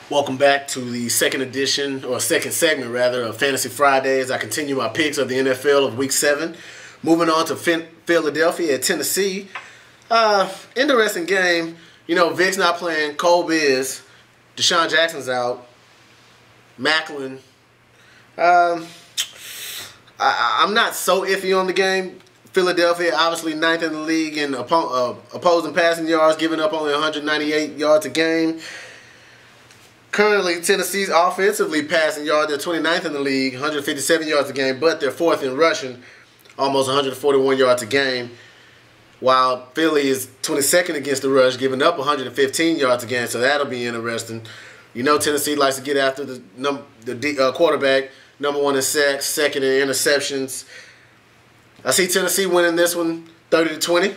Welcome back to the second edition, or second segment rather, of Fantasy Friday as I continue my picks of the NFL of Week 7. Moving on to Philadelphia at Tennessee. Interesting game. You know, Vic's not playing, Cole is, Deshaun Jackson's out, Macklin. I'm not so iffy on the game. Philadelphia, obviously ninth in the league in opposing passing yards, giving up only 198 yards a game. Currently, Tennessee's offensively passing yards, they're 29th in the league, 157 yards a game, but they're 4th in rushing, almost 141 yards a game, while Philly is 22nd against the rush, giving up 115 yards a game, so that'll be interesting. You know Tennessee likes to get after the quarterback, number 1 in sacks, 2nd in interceptions. I see Tennessee winning this one 30-20.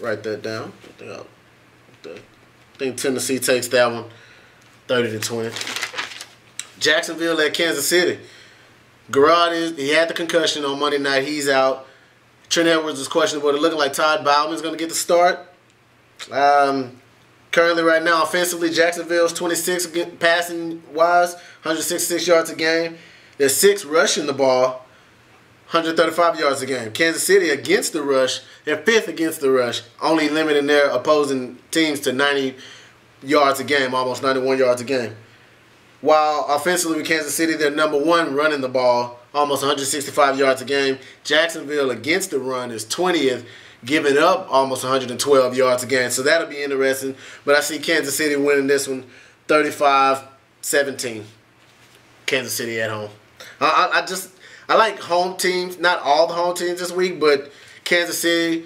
Write that down. I think Tennessee takes that one 30-20. Jacksonville at Kansas City. Garrard he had the concussion on Monday night. He's out. Trent Edwards is questionable. It's looking like Todd Bowman's going to get the start. Currently, right now, offensively, Jacksonville's 26 passing wise, 166 yards a game. They're 6th rushing the ball, 135 yards a game. Kansas City against the rush, they're 5th against the rush, only limiting their opposing teams to 90 yards a game, almost 91 yards a game. While offensively with Kansas City, they're number 1 running the ball, almost 165 yards a game. Jacksonville against the run is 20th, giving up almost 112 yards a game. So that'll be interesting. But I see Kansas City winning this one 35-17. Kansas City at home. I like home teams, not all the home teams this week, but Kansas City,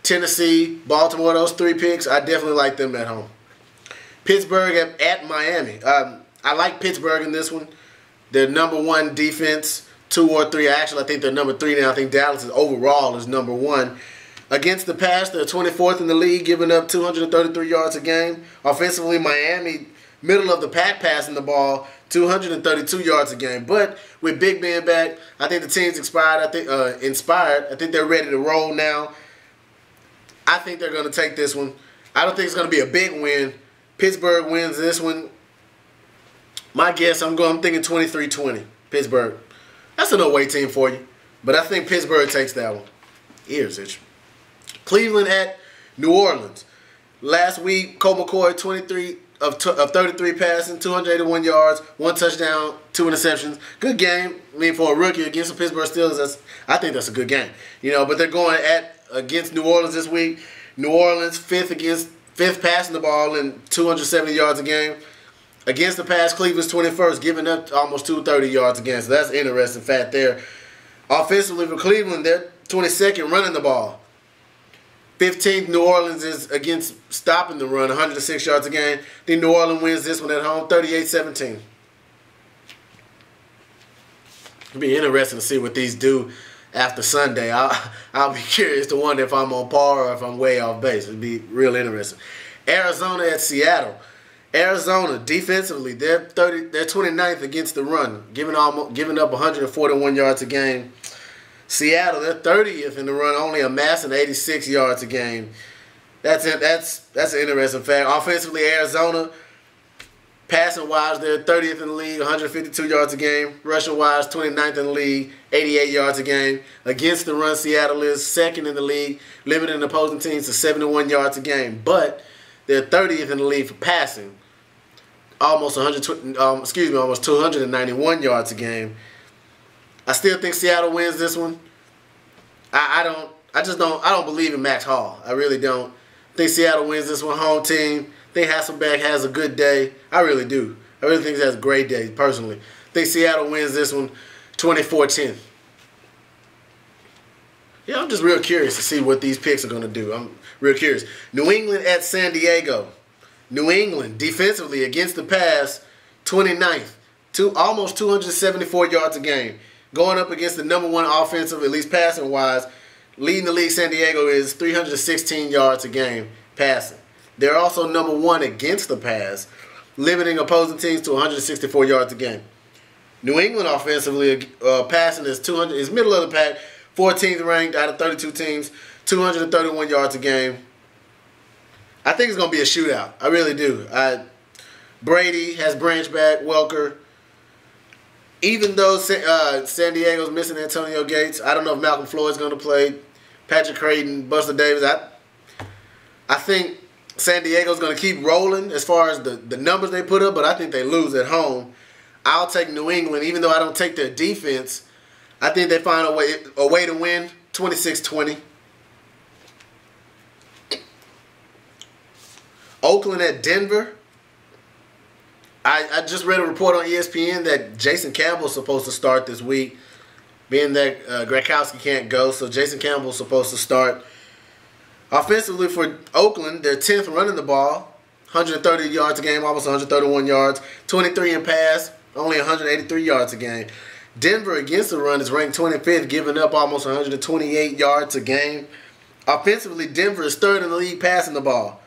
Tennessee, Baltimore, those 3 picks, I definitely like them at home. Pittsburgh at Miami. I like Pittsburgh in this one. They're number 1 defense, 2 or 3. Actually, I think they're number 3 now. I think Dallas is overall is number 1. Against the pass, they're 24th in the league, giving up 233 yards a game. Offensively, Miami, middle of the pack passing the ball, 232 yards a game. But with Big Ben back, I think the team's inspired. I think they're ready to roll now. I think they're going to take this one. I don't think it's going to be a big win. Pittsburgh wins this one. My guess, I'm thinking 23-20. Pittsburgh. That's an away team for you. But I think Pittsburgh takes that one. Ears itch. Cleveland at New Orleans. Last week, Colt McCoy, 23 of 33 passing, 281 yards, 1 touchdown, 2 interceptions. Good game. I mean, for a rookie against the Pittsburgh Steelers, I think that's a good game. You know, but they're going against New Orleans this week. New Orleans, 5th passing the ball and 270 yards a game. Against the pass, Cleveland's 21st, giving up almost 230 yards a game. So that's an interesting fact there. Offensively for Cleveland, they're 22nd running the ball. 15th, New Orleans is against stopping the run, 106 yards a game. I think New Orleans wins this one at home, 38-17. It'll be interesting to see what these do after Sunday. I'll be curious to wonder if I'm on par or if I'm way off base. It'll be real interesting. Arizona at Seattle. Arizona, defensively, they're 29th against the run, giving up 141 yards a game. Seattle, they're 30th in the run, only amassing 86 yards a game. That's an interesting fact. Offensively, Arizona, passing-wise, they're 30th in the league, 152 yards a game. Rushing-wise, 29th in the league, 88 yards a game. Against the run, Seattle is 2nd in the league, limiting opposing teams to 71 yards a game. But they're 30th in the league for passing, almost 291 yards a game. I still think Seattle wins this one. I don't believe in Max Hall. I really don't. I think Seattle wins this one. Home team. I think Hasselbeck has a good day. I really do. I really think he has a great day, personally. I think Seattle wins this one 24-10. Yeah, I'm just real curious to see what these picks are going to do. I'm real curious. New England at San Diego. New England, defensively, against the pass, 29th. Almost 274 yards a game. Going up against the number 1 offensive, at least passing-wise. Leading the league, San Diego, is 316 yards a game passing. They're also number 1 against the pass, limiting opposing teams to 164 yards a game. New England offensively, passing is middle of the pack, 14th ranked out of 32 teams, 231 yards a game. I think it's going to be a shootout. I really do. Brady has branched back. Welker. Even though San Diego's missing Antonio Gates, I don't know if Malcolm Floyd's going to play. Patrick Creighton, Buster Davis. I think San Diego's going to keep rolling as far as the numbers they put up, but I think they lose at home. I'll take New England, even though I don't take their defense. I think they find a way to win 26-20. Oakland at Denver. I just read a report on ESPN that Jason Campbell's supposed to start this week, being that Grakowski can't go, so Jason Campbell's supposed to start. Offensively for Oakland, they're 10th running the ball, 130 yards a game, almost 131 yards, 23 in pass, only 183 yards a game. Denver against the run is ranked 25th, giving up almost 128 yards a game. Offensively, Denver is 3rd in the league passing the ball.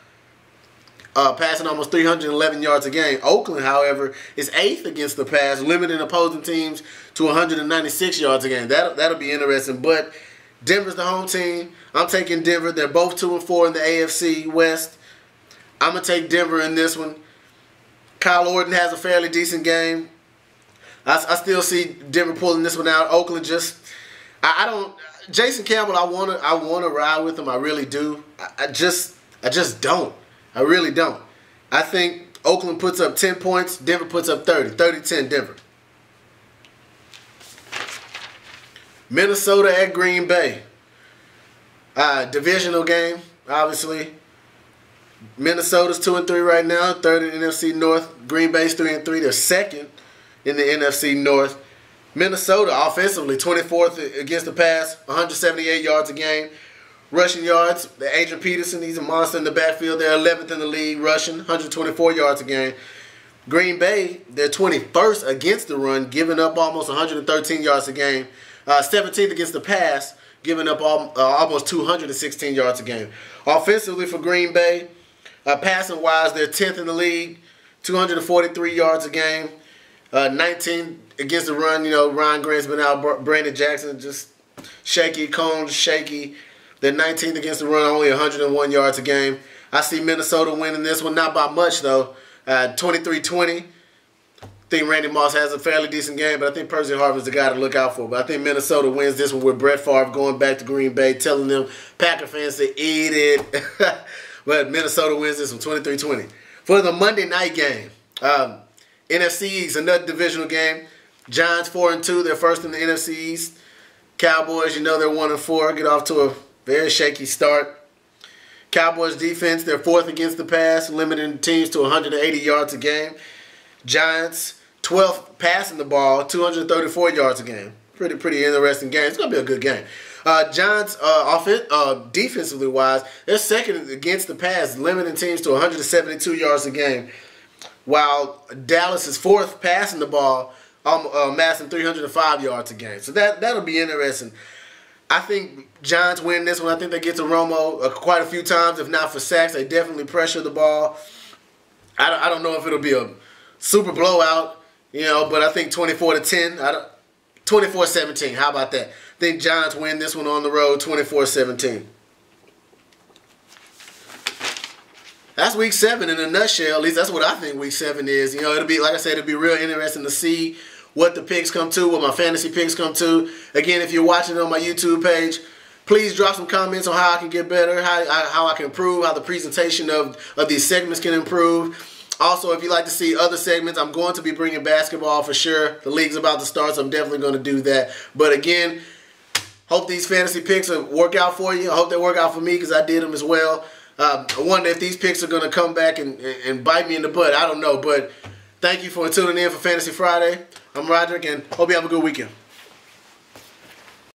Passing almost 311 yards a game. Oakland, however, is 8th against the pass, limiting opposing teams to 196 yards a game. That'll be interesting. But Denver's the home team. I'm taking Denver. They're both 2-4 in the AFC West. I'm going to take Denver in this one. Kyle Orton has a fairly decent game. I still see Denver pulling this one out. Oakland just, I don't. Jason Campbell, I wanna ride with him. I really do. I just don't. I really don't. I think Oakland puts up 10 points. Denver puts up 30. 30-10 Denver. Minnesota at Green Bay. Divisional game, obviously. Minnesota's 2-3 right now. 3rd in the NFC North. Green Bay's 3-3. They're 2nd in the NFC North. Minnesota offensively 24th against the pass. 178 yards a game. Rushing yards, Adrian Peterson, he's a monster in the backfield. They're 11th in the league rushing, 124 yards a game. Green Bay, they're 21st against the run, giving up almost 113 yards a game. 17th against the pass, giving up almost 216 yards a game. Offensively for Green Bay, passing-wise, they're 10th in the league, 243 yards a game. 19th against the run, you know, Ryan Grant's been out. Brandon Jackson just shaky, Combs shaky. They're 19th against the run, only 101 yards a game. I see Minnesota winning this one, not by much though. 23-20. I think Randy Moss has a fairly decent game, but I think Percy Harvin's the guy to look out for. But I think Minnesota wins this one with Brett Favre going back to Green Bay, telling them Packer fans to eat it. But Minnesota wins this one 23-20. For the Monday night game, NFC East, another divisional game. Giants 4-2, they're first in the NFC East. Cowboys, you know they're 1-4, get off to a very shaky start. Cowboys defense, they're 4th against the pass, limiting teams to 180 yards a game. Giants, 12th passing the ball, 234 yards a game. Pretty interesting game. It's going to be a good game. Giants, defensively wise, they're 2nd against the pass, limiting teams to 172 yards a game. While Dallas is 4th passing the ball, amassing 305 yards a game. So that'll be interesting. I think Giants win this one. I think they get to Romo quite a few times, if not for sacks. They definitely pressure the ball. I don't know if it'll be a super blowout, you know, but I think 24-10. 24-17. How about that? I think Giants win this one on the road, 24-17. That's week 7 in a nutshell. At least that's what I think week 7 is. You know, it'll be, like I said, it'll be real interesting to see what the picks come to, what my fantasy picks come to. Again, if you're watching on my YouTube page, please drop some comments on how I can get better, how I can improve, how the presentation of these segments can improve. Also, if you'd like to see other segments, I'm going to be bringing basketball for sure. The league's about to start, so I'm definitely going to do that. But again, hope these fantasy picks will work out for you. I hope they work out for me because I did them as well. I wonder if these picks are going to come back and bite me in the butt. I don't know, but thank you for tuning in for Fantasy Friday. I'm Roderick, and hope you have a good weekend.